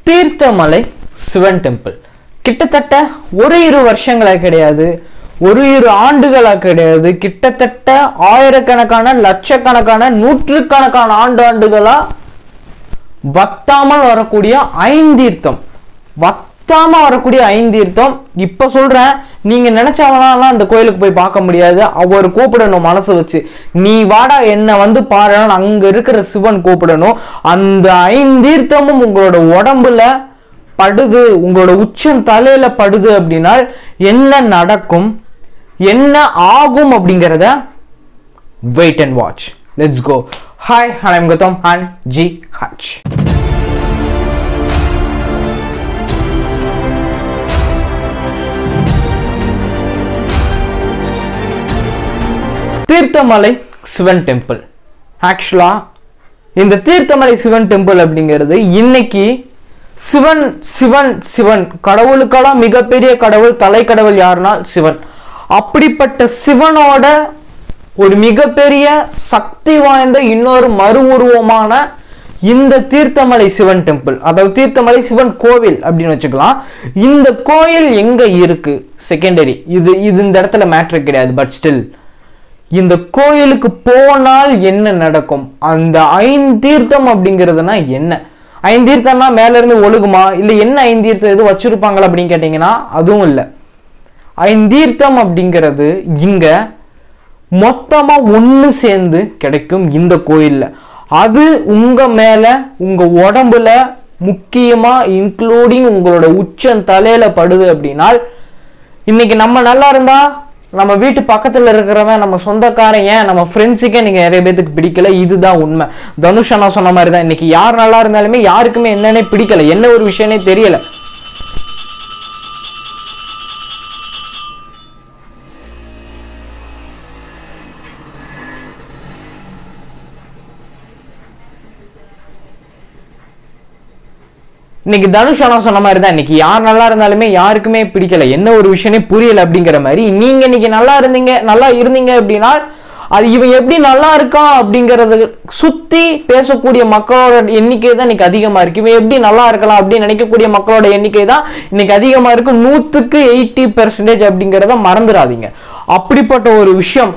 Theerthamalai Sivan temple கிட்டத்தட்ட ஒரு 2 வருஷங்களா கிடையாது, ஒரு 2 ஆண்டுகளா கிடையாது, கிட்டத்தட்ட ஆயிரக்கணக்கான லட்சக்கணக்கான நூற்றுக்கணக்கான ஆண்டுகளா வத்தாமல் வரக்கூடிய ஐந்தீர்த்தம், இப்ப சொல்றேன். நீங்க நினைச்சாலாம் அந்த கோயிலுக்கு போய் பார்க்க முடியாது. அவர் கூப்பிடணும் மனசு வச்சு, நீ வாடா என்ன வந்து பாரு, அங்க இருக்கிற சிவன் கூப்பிடணும். அந்த ஐந்தீர்த்தமும் உங்களோட உடம்புல படுது, உங்களோட உச்சம் தலையில படுது அப்படின்னா என்ன நடக்கும், என்ன ஆகும் அப்படிங்கிறத wait and watch. Let's go. Hi, I'm Gautham and GH. Theerthamalai Sivan temple. ஆக்சுவலா இந்த தீர்த்தமலை சிவன் டெம்பிள் அப்படிங்கிறது இன்னைக்கு சிவன் சிவன் சிவன் கடவுளுக்கெல்லாம் மிகப்பெரிய கடவுள், தலைக்கடவுள் யாருன்னா சிவன். அப்படிப்பட்ட சிவனோட ஒரு மிகப்பெரிய சக்தி வாய்ந்த இன்னொரு மறு உருவமான இந்த தீர்த்தமலை சிவன் டெம்பிள், அதாவது தீர்த்தமலை சிவன் கோவில் அப்படின்னு வச்சுக்கலாம். இந்த கோயில் எங்க இருக்கு செகண்டரி, இது இந்த இடத்துல மேட்ரு கிடையாது. பட் ஸ்டில் இந்த கோயிலுக்கு போனால் என்ன நடக்கும், அந்த ஐந்தீர்த்தம் அப்படிங்கிறதுனா என்ன, ஐந்தீர்த்தம்னா மேல இருந்து ஒழுகுமா, இல்ல என்ன ஐந்தீர்த்தம் எதுவும் வச்சிருப்பாங்களா அப்படின்னு கேட்டீங்கன்னா அதுவும் இல்லை. ஐந்தீர்த்தம் அப்படிங்கிறது இங்க மொத்தமா ஒண்ணு சேர்ந்து கிடைக்கும் இந்த கோயில்ல. அது உங்க மேல, உங்க உடம்புல, முக்கியமா இன்க்ளூடிங் உங்களோட உச்சம் தலையில படுது அப்படின்னா, இன்னைக்கு நம்ம நல்லா இருந்தா நம்ம வீட்டு பக்கத்துல இருக்கிறவன், நம்ம சொந்தக்காரன், ஏன் நம்ம ஃப்ரெண்ட்ஸுக்கே நீங்க நிறைய பேருக்கு பிடிக்கல. இதுதான் உண்மை. தனுஷ் அண்ணா சொன்ன மாதிரி தான், இன்னைக்கு யார் நல்லா இருந்தாலுமே யாருக்குமே என்னன்னே பிடிக்கல, என்ன ஒரு விஷயமே தெரியல. இன்னைக்கு தனுஷ் அண்ணா சொன்ன மாதிரி தான், இன்னைக்கு யார் நல்லா இருந்தாலுமே யாருக்குமே பிடிக்கல, என்ன ஒரு விஷயமே புரியல அப்படிங்கிற மாதிரி. நீங்க இன்னைக்கு நல்லா இருந்தீங்க அப்படின்னா அது இவன் எப்படி நல்லா இருக்கான் அப்படிங்கறது சுத்தி பேசக்கூடிய மக்களோட எண்ணிக்கை தான் இன்னைக்கு அதிகமா இருக்கு. இவன் எப்படி நல்லா இருக்கலாம் அப்படின்னு நினைக்கக்கூடிய மக்களோட எண்ணிக்கை தான் இன்னைக்கு அதிகமா இருக்கு. 100க்கு 80% அப்படிங்கிறத மறந்துடாதீங்க. அப்படிப்பட்ட ஒரு விஷயம்,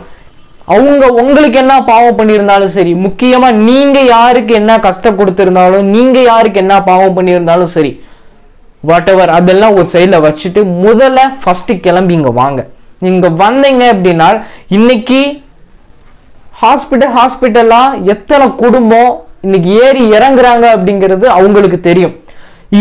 அவங்க உங்களுக்கு என்ன பாவம் பண்ணியிருந்தாலும் சரி, முக்கியமா நீங்க யாருக்கு என்ன கஷ்டம் கொடுத்திருந்தாலும், நீங்க யாருக்கு என்ன பாவம் பண்ணியிருந்தாலும் சரி, வாட் எவர், அதெல்லாம் ஒரு சைட்ல வச்சுட்டு முதல்ல ஃபர்ஸ்ட் கிளம்பி இங்க வாங்க. நீங்க வந்தீங்க அப்படின்னா இன்னைக்கு ஹாஸ்பிட்டலா எத்தனை குடும்பம் இன்னைக்கு ஏறி இறங்குறாங்க அப்படிங்கிறது அவங்களுக்கு தெரியும்.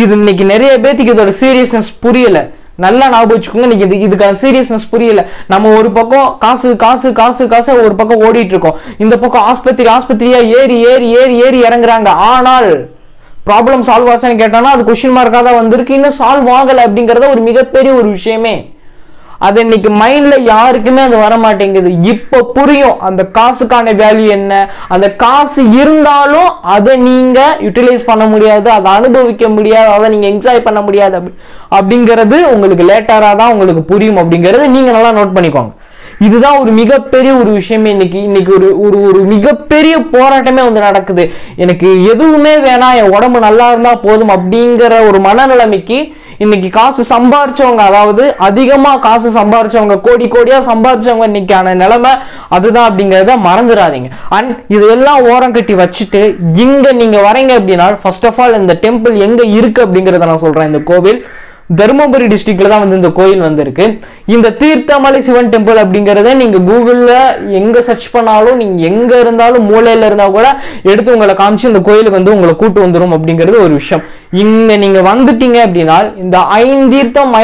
இது இன்னைக்கு நிறைய பேருக்கு இதோட சீரியஸ்னஸ் புரியல. நல்லா ஞாபகம் வச்சுக்கோங்க, இன்னைக்கு இதுக்கான சீரியஸ்னஸ் புரியல. நம்ம ஒரு பக்கம் காசு காசு காசு காசு ஒரு பக்கம் ஓடிட்டு இருக்கோம், இந்த பக்கம் ஆஸ்பத்திரியா ஏறி இறங்குறாங்க. ஆனால் ப்ராப்ளம் சால்வ் ஆச்சான்னு கேட்டானா அது கொஸ்டின் மார்க்கா தான் வந்திருக்கு, இன்னும் சால்வ் ஆகல அப்படிங்கறத ஒரு மிகப்பெரிய ஒரு விஷயமே. அது இன்னைக்கு மைண்ட்ல யாருக்குமே அது வர மாட்டேங்குது. இப்ப புரியும் அந்த காசுக்கான வேல்யூ என்ன. அந்த காசு இருந்தாலும் அதை நீங்க யூட்டிலைஸ் பண்ண முடியாது, அதை அனுபவிக்க முடியாது, அதை நீங்க என்ஜாய் பண்ண முடியாது அப்படிங்கிறது உங்களுக்கு லேட்டரா தான் உங்களுக்கு புரியும் அப்படிங்கறது நீங்க நல்லா நோட் பண்ணிக்கோங்க. இதுதான் ஒரு மிகப்பெரிய ஒரு விஷயமே. இன்னைக்கு ஒரு மிகப்பெரிய போராட்டமே வந்து நடக்குது. எனக்கு எதுவுமே வேணாம், என் உடம்பு நல்லா இருந்தா போதும் அப்படிங்கிற ஒரு மனநிலைமைக்கு இன்னைக்கு காசு சம்பாரிச்சவங்க, அதாவது அதிகமா காசு சம்பாரிச்சவங்க, கோடியா சம்பாரிச்சவங்க இன்னைக்கான நிலைமை அதுதான் அப்படிங்கறத மறந்துடாதீங்க. அண்ட் இதெல்லாம் ஓரம் கட்டி வச்சுட்டு இங்க நீங்க வரீங்க அப்படின்னா, ஃபர்ஸ்ட் ஆஃப் ஆல் இந்த டெம்பிள் எங்க இருக்கு அப்படிங்கறத நான் சொல்றேன். இந்த கோவில் தருமபுரி டிஸ்ட்ரிக்ட்ல தான் வந்து இந்த கோயில் வந்திருக்கு. இந்த தீர்த்தமலை சிவன் டெம்பிள் அப்படிங்கறத நீங்க கூகுள்ல எங்க சர்ச் பண்ணாலும், நீங்க எங்க இருந்தாலும் மூலையில இருந்தா கூட எடுத்து உங்களை காமிச்சு இந்த கோயிலுக்கு வந்து உங்களை கூட்டு வந்துடும் அப்படிங்கிறது ஒரு விஷயம். இங்க நீங்க வந்துட்டீங்க அப்படின்னா இந்த ஐந்தீர்த்தம்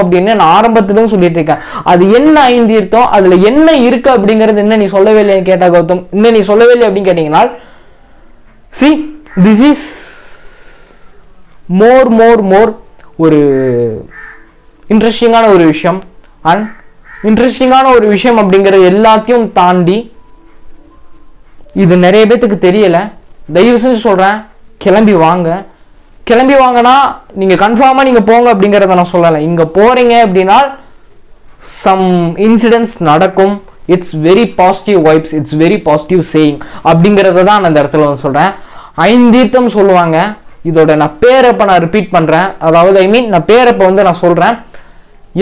அப்படின்னு நான் ஆரம்பத்திலும் சொல்லிட்டு இருக்கேன். அது என்ன ஐந்தீர்த்தம், அதுல என்ன இருக்கு அப்படிங்கிறது என்ன நீ சொல்லவே இல்லைன்னு கேட்டா கௌதம், இன்னும் நீ சொல்லவே இல்லை அப்படின்னு கேட்டீங்கன்னா, see this is more ஒரு இன்ட்ரெஸ்டிங்கான ஒரு விஷயம். அண்ட் இன்ட்ரெஸ்டிங்கான ஒரு விஷயம் அப்படிங்கிறது எல்லாத்தையும் தாண்டி இது நிறைய பேத்துக்கு தெரியல. தயவு செஞ்சு சொல்றேன், கிளம்பி வாங்கன்னா நீங்க கன்ஃபார்மா நீங்க போங்க அப்படிங்கறத நான் சொல்லலை. இங்க போறீங்க அப்படின்னா சம் இன்சிடென்ட்ஸ் நடக்கும். It's very positive vibes, it's very positive saying அப்படிங்கறத தான் நான் அந்த இடத்துல வந்து சொல்றேன். ஐந்தீர்த்தம் சொல்லுவாங்க, இதோட நான் பேரை இப்போ நான் ரிப்பீட் பண்ணுறேன், அதாவது ஐ மீன் நான் பேரை இப்போ வந்து நான் சொல்கிறேன்,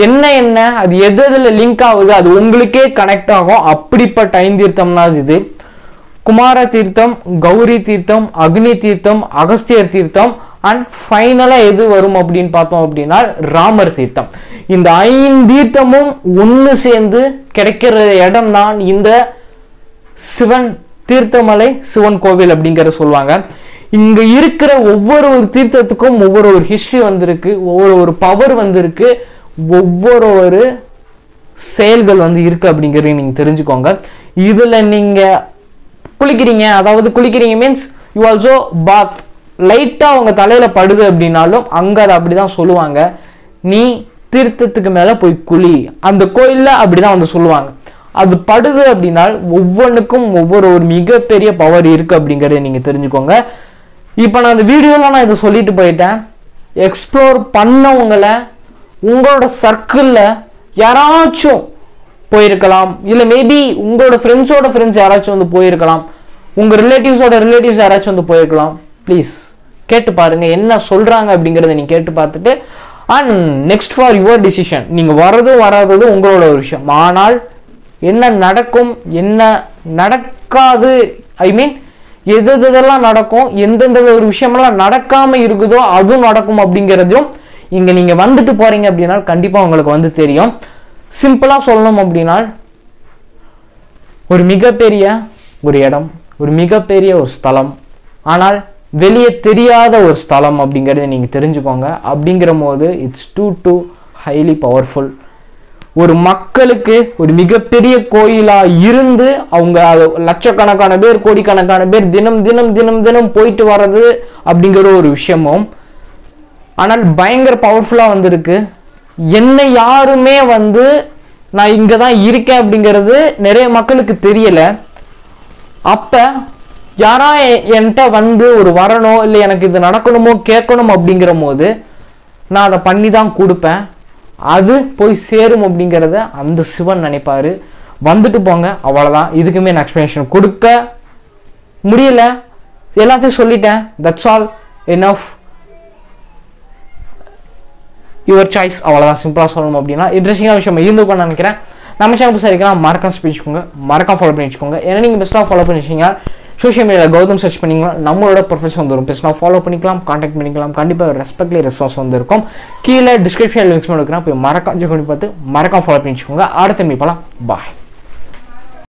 என்ன அது எதில் லிங்க் ஆகுது அது உங்களுக்கே கனெக்ட் ஆகும். அப்படிப்பட்ட 5 தீர்த்தம்னா இது குமார தீர்த்தம், கௌரி தீர்த்தம், அக்னி தீர்த்தம், அகஸ்தியர் தீர்த்தம் அண்ட் ஃபைனலாக எது வரும் அப்படின்னு பார்த்தோம் அப்படின்னா ராமர் தீர்த்தம். இந்த 5 தீர்த்தமும் ஒன்று சேர்ந்து கிடைக்கிற இடம் தான் இந்த சிவன் தீர்த்தமலை சிவன் கோவில் அப்படிங்கிறத சொல்லுவாங்க. இங்க இருக்கிற ஒவ்வொரு தீர்த்தத்துக்கும் ஒவ்வொரு ஹிஸ்டரி வந்திருக்கு, ஒவ்வொரு பவர் வந்திருக்கு, ஒவ்வொரு செயல்கள் வந்து இருக்கு அப்படிங்கிறத நீங்க தெரிஞ்சுக்கோங்க. இதுல நீங்க குளிக்கிறீங்க, அதாவது குளிக்கிறீங்க மீன்ஸ் யூ ஆல்சோ பாத், லைட்டா உங்க தலையில படுது அப்படின்னாலும் அங்க அதை அப்படிதான் சொல்லுவாங்க, நீ தீர்த்தத்துக்கு மேல போய் குளி, அந்த கோயில்ல அப்படிதான் வந்து சொல்லுவாங்க. அது படுது அப்படின்னா ஒவ்வொன்றுக்கும் ஒவ்வொரு மிகப்பெரிய பவர் இருக்கு அப்படிங்கறத நீங்க தெரிஞ்சுக்கோங்க. இப்ப நான் அந்த வீடியோல நான் இதை சொல்லிட்டு போயிட்டேன். எக்ஸ்ப்ளோர் பண்ணவங்களை உங்களோட சர்க்கிள்ல யாராச்சும் போயிருக்கலாம், இல்லை மேபி உங்களோட ஃப்ரெண்ட்ஸோட ஃப்ரெண்ட்ஸ் யாராச்சும் வந்து போயிருக்கலாம், உங்க ரிலேட்டிவ்ஸோட ரிலேட்டிவ்ஸ் யாராச்சும் வந்து போயிருக்கலாம். ப்ளீஸ் கேட்டு பாருங்க என்ன சொல்றாங்க அப்படிங்கிறத நீங்க கேட்டு பார்த்துட்டு and next for your decision. நீங்க வர்றதும் வராததும் உங்களோட ஒரு விஷயம். ஆனால் என்ன நடக்கும் என்ன நடக்காது, ஐ மீன் எதெல்லாம் நடக்கும், எந்தெந்த ஒரு விஷயமெல்லாம் நடக்காம இருக்குதோ அதுவும் நடக்கும் அப்படிங்கிறதையும் இங்க நீங்க வந்துட்டு போறீங்க அப்படின்னா கண்டிப்பா உங்களுக்கு வந்து தெரியும். சிம்பிளா சொல்லணும் அப்படின்னா ஒரு மிகப்பெரிய ஒரு இடம், ஒரு மிகப்பெரிய ஒரு ஸ்தலம், ஆனால் வெளியே தெரியாத ஒரு ஸ்தலம் அப்படிங்கிறத நீங்க தெரிஞ்சுக்கோங்க. அப்படிங்கிற போது இட்ஸ் டூ ஹைலி பவர்ஃபுல். ஒரு மக்களுக்கு ஒரு மிகப்பெரிய கோயிலா இருந்து அவங்க லட்சக்கணக்கான பேர் கோடிக்கணக்கான பேர் தினம் தினம் தினம் தினம் போயிட்டு வர்றது அப்படிங்கிற ஒரு விஷயமும் ஆனால் பயங்கர பவர்ஃபுல்லா வந்திருக்கு. என்ன யாருமே வந்து நான் இங்கதான் இருக்கேன் அப்படிங்கிறது நிறைய மக்களுக்கு தெரியல. அப்ப யாரா என்கிட்ட வந்து ஒரு வரணும் இல்லை எனக்கு இது நடக்கணுமோ கேட்கணும் அப்படிங்கிற போது நான் அதை பண்ணி தான் கொடுப்பேன், அது போய் சேரும் அப்படிங்கிறத அந்த சிவன் நினைப்பாரு. வந்துட்டு போங்க, அவ்வளவுதான். இதுக்குமே நான் எக்ஸ்பிளனேஷன் கொடுக்க முடியல, எல்லாத்தையும் சொல்லிட்டேன். That's all, enough, your choice, அவ்வளோதான். சிம்பிளாக சொல்லணும் அப்படின்னா இன்ட்ரெஸ்டிங்கான விஷயம் இருந்துக்கும் நினைக்கிறேன். நம்ம சேனல் புதுசாக இருக்கலாம், மறக்காம ஸ்பீச்சுக்கோங்க, மறக்காம ஃபாலோ பண்ணி வச்சுக்கோங்க. ஏன்னா நீங்கள் பெஸ்ட்டாக ஃபாலோ பண்ணி வச்சிங்கன்னா சோஷியல் மீடியாவில் கௌதம் சர்ச் பண்ணிங்கன்னா நம்மளோட ப்ரொஃபைல்ஸ் வந்துடும். பெஸ்ட்டாக ஃபாலோ பண்ணிக்கலாம், கான்டாக்ட் பண்ணிக்கலாம். கண்டிப்பாக ரெஸ்பெக்ட்லி ரெஸ்பான்ஸ் வந்துருக்கும். கீழே டிஸ்கிரிப்ஷன் லிங்க்ஸ் கொடுக்குறேன், போய் மறக்காம செக் பண்ணி பார்த்து மறக்காம ஃபாலோ பண்ணி வச்சுக்கோங்க. அடுத்த மீட் பண்ணலாம். பாய்.